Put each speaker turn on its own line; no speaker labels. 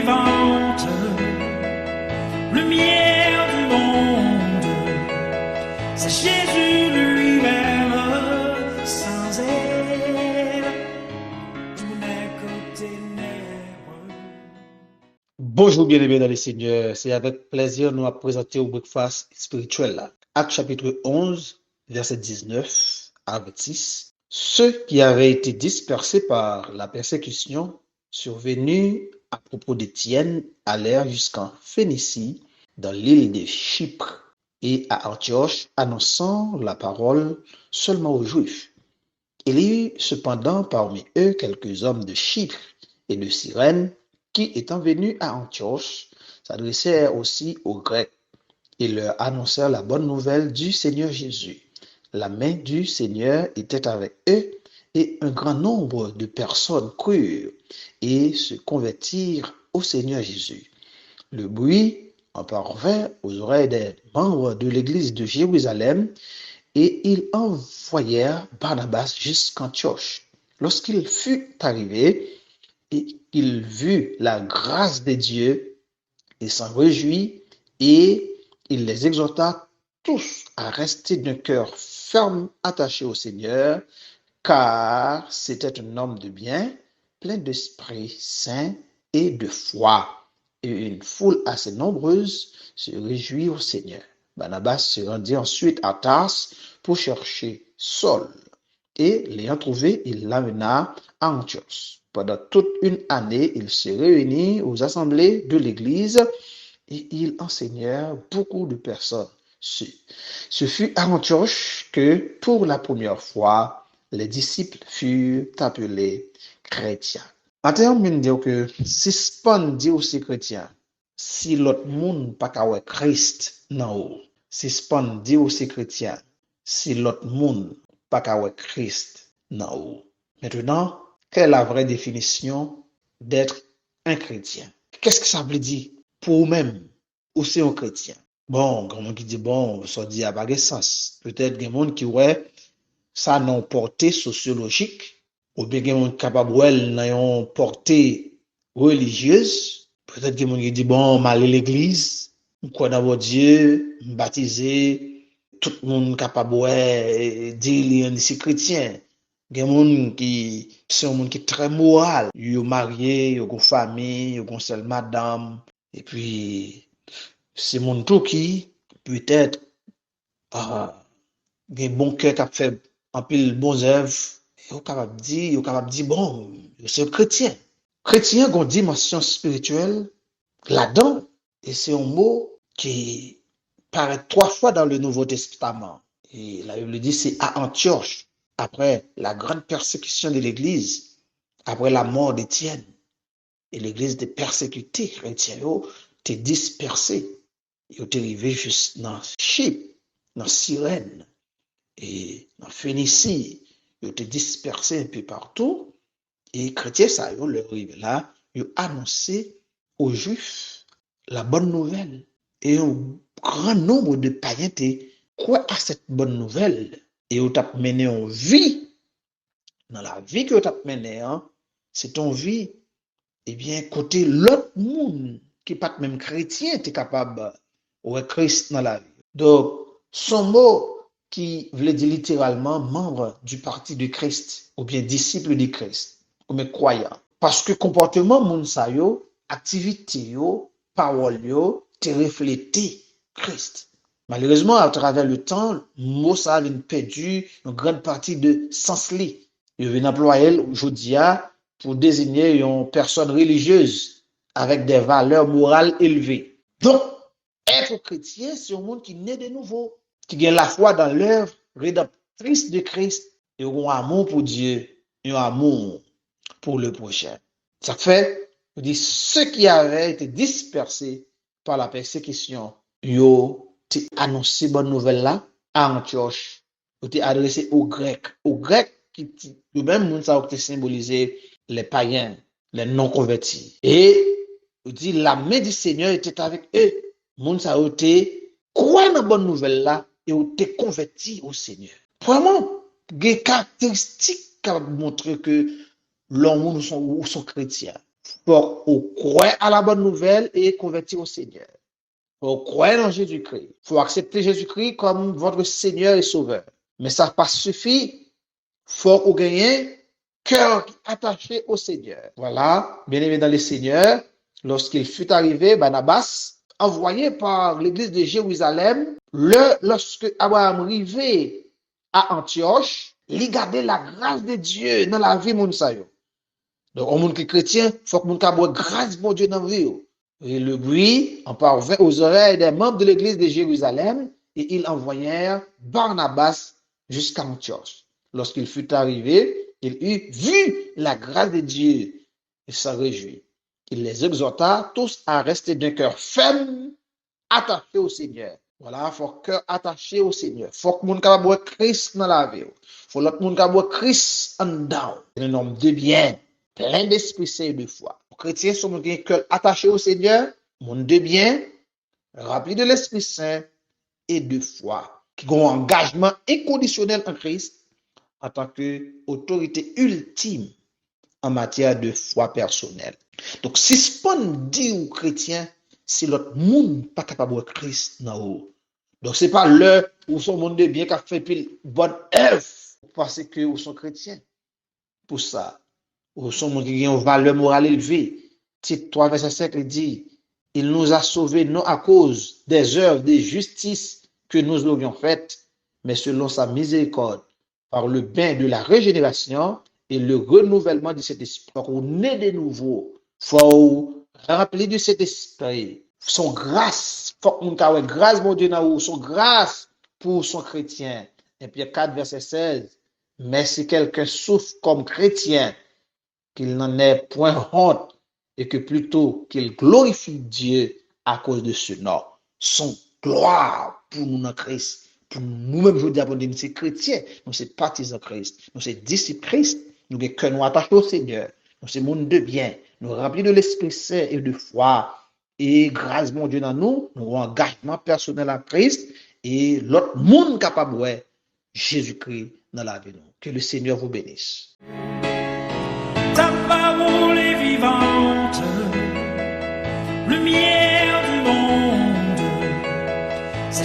vivante, lumière du monde, c'est Jésus lui-même, sans elle, tout n'est que ténèbres.
Bonjour bien-aimés dans le Seigneur, c'est avec plaisir nous à présenter au breakfast spirituel là. Acte chapitre 11, verset 19 à 26. Ceux qui avaient été dispersés par la persécution survenue à propos d'Étienne allèrent jusqu'en Phénicie, dans l'île de Chypre, et à Antioche, annonçant la parole seulement aux Juifs. Il y eut cependant parmi eux quelques hommes de Chypre et de Cyrène qui, étant venus à Antioche, s'adressèrent aussi aux Grecs et leur annoncèrent la bonne nouvelle du Seigneur Jésus. La main du Seigneur était avec eux et un grand nombre de personnes crurent et se convertirent au Seigneur Jésus. Le bruit en parvint aux oreilles des membres de l'église de Jérusalem et ils envoyèrent Barnabas jusqu'Antioche. Lorsqu'il fut arrivé et qu'il vit la grâce de Dieu, il s'en réjouit et il les exhorta tous à rester d'un cœur ferme attaché au Seigneur, car c'était un homme de bien, plein d'Esprit Saint et de foi. Et une foule assez nombreuse se réjouit au Seigneur. Barnabas se rendit ensuite à Tars pour chercher Saul. Et l'ayant trouvé, il l'amena à Antioche. Pendant toute une année, il se réunit aux assemblées de l'Église et il enseignait beaucoup de personnes. Ce fut à Antioche que, pour la première fois, les disciples furent appelés chrétiens. En termes, je dire que si Spon dit aussi chrétien, si l'autre monde pas qu'à ouais Christ non haut, si Spon dit aussi chrétien, si l'autre monde pas qu'à ouais Christ non haut. Maintenant, quelle est la vraie définition d'être un chrétien? Qu'est-ce que ça veut dire pour vous-même ou c'est un chrétien? Bon, il y a monde qui dit bon, ça dit à pas de sens. Peut-être qu'il y a monde qui ouais ça non portée sociologique ou bien qu'il y a monde capable ouais non portée religieuse. Peut-être qu'il y a monde qui dit bon, m'aller l'église, quoi d'avoir Dieu, baptisé, tout le monde capable ouais dire il est chrétien. Il y a monde qui c'est un monde qui est très moral, ils sont mariés, ils ont une famille, ils ont une seule madame et puis c'est mon tout qui peut-être a un bon cœur qui a fait un pile bon œuvre, ils capable dire bon, c'est un chrétien. Chrétien a une dimension spirituelle là-dedans et c'est un mot qui paraît 3 fois dans le Nouveau Testament. Et la Bible dit c'est à Antioche, après la grande persécution de l'Église, après la mort d'Étienne. Et l'Église était persécutée, chrétiens étaient dispersés. Ils étaient arrivés juste dans Chypre, dans Cyrène et dans Phénicie. Ils étaient dispersés un peu partout. Et les chrétiens, ça, ils leur arrivé là, ils ont annoncé aux Juifs la bonne nouvelle. Et un grand nombre de païens étaient quoi à cette bonne nouvelle. Et ils ont mené en vie. Dans la vie que vous avez menée, c'est une vie, eh bien, côté l'autre monde qui n'est pas même chrétien, tu es capable de Christ dans la vie. Donc, son mot qui voulait dire littéralement membre du parti de Christ, ou bien disciple de Christ, ou bien croyant. Parce que comportement moun sa yo, activité yo, parole yo, te reflété Christ. Malheureusement, à travers le temps, mot ça a perdu une grande partie de sens li. Il vient employer aujourd'hui pour désigner une personne religieuse avec des valeurs morales élevées. Donc, être chrétien, c'est un monde qui naît de nouveau, qui gagne la foi dans l'œuvre rédemptrice de Christ et un amour pour Dieu et un amour pour le prochain. Ça fait, on dit, ceux qui avaient été dispersés par la persécution, ils ont annoncé bonne nouvelle là à Antioche, ils ont adressé aux Grecs qui eux-mêmes ça a symbolisé les païens, les non convertis. Et on dit la main du Seigneur était avec eux. Moun ça a été quoi dans bonne nouvelle là et ont été convertis au Seigneur. Vraiment, des caractéristiques qui montrent que l'homme sont chrétiens. Faut qu'on croit à la bonne nouvelle et convertir au Seigneur. Faut croire en Jésus-Christ. Faut accepter Jésus-Christ comme votre Seigneur et Sauveur. Mais ça n'a pas suffi. Faut qu'on gagne cœur attaché au Seigneur. Voilà, bien aimé dans le Seigneur, lorsqu'il fut arrivé, Barnabas, envoyé par l'église de Jérusalem, lorsque Abraham arrivait à Antioche, il gardait la grâce de Dieu dans la vie moun sa yo. Donc, au monde qui est chrétien, faut que moun ka boit grâce de Dieu dans la vie. Et le bruit en parvint aux oreilles des membres de l'église de Jérusalem et ils envoyèrent Barnabas jusqu'à Antioche. Lorsqu'il fut arrivé, il eut vu la grâce de Dieu et s'en réjouit. Il les exhorta tous à rester d'un cœur ferme, attaché au Seigneur. Voilà, faut cœur attaché au Seigneur. Faut que moun ka boit Christ dans la vie. Faut l'autre moun ka boit Christ en dedans. C'est un homme de bien, plein d'esprit saint et de foi. Les chrétiens sont un cœur attaché au Seigneur, monde de bien, rempli de l'Esprit Saint et de foi, qui ont un engagement inconditionnel en Christ en tant qu'autorité ultime en matière de foi personnelle. Donc, si ce qu'on dit aux chrétiens, c'est l'autre monde pas capable de Christ dans haut. Donc, c'est pas l'heure où son monde de bien qui a fait pile bonne œuvre parce que vous sont chrétiens. Pour ça, ou son monde qui a une valeur morale élevée. Tite 3, verset 5, il dit, il nous a sauvés non à cause des œuvres de justice que nous aurions faites, mais selon sa miséricorde, par le bain de la régénération et le renouvellement de cet esprit. Donc, on est de nouveau. Faut rappeler de cet esprit. Son grâce, faut qu'on ait grâce, mon Dieu, son grâce pour son chrétien. Et Pierre 4, verset 16, mais si quelqu'un souffre comme chrétien, qu'il n'en ait point honte et que plutôt qu'il glorifie Dieu à cause de ce nom. Son gloire pour nous en Christ. Pour nous-mêmes, je dis à nous, c'est chrétiens, nous sommes partisans de Christ, nous sommes disciples Christ, nous sommes que nous attachés au Seigneur, nous sommes monde de bien, nous remplis de l'Esprit Saint et de foi. Et grâce mon Dieu dans nous, nous avons un engagement personnel à Christ et l'autre monde capable de Jésus-Christ dans la vie. Que le Seigneur vous bénisse.
Ta parole est vivante, lumière du monde, c'est